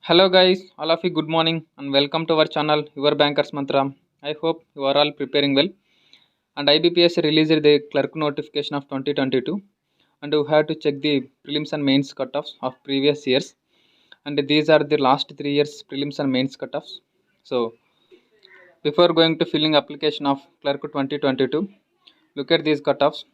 Hello guys, all of you good morning and welcome to our channel Your Bankers Mantra. I hope you are all preparing well. And IBPS released the clerk notification of 2022 and you have to check the prelims and mains cutoffs of previous years. And these are the last 3 years prelims and mains cutoffs. So before going to filling application of clerk 2022, look at these cutoffs.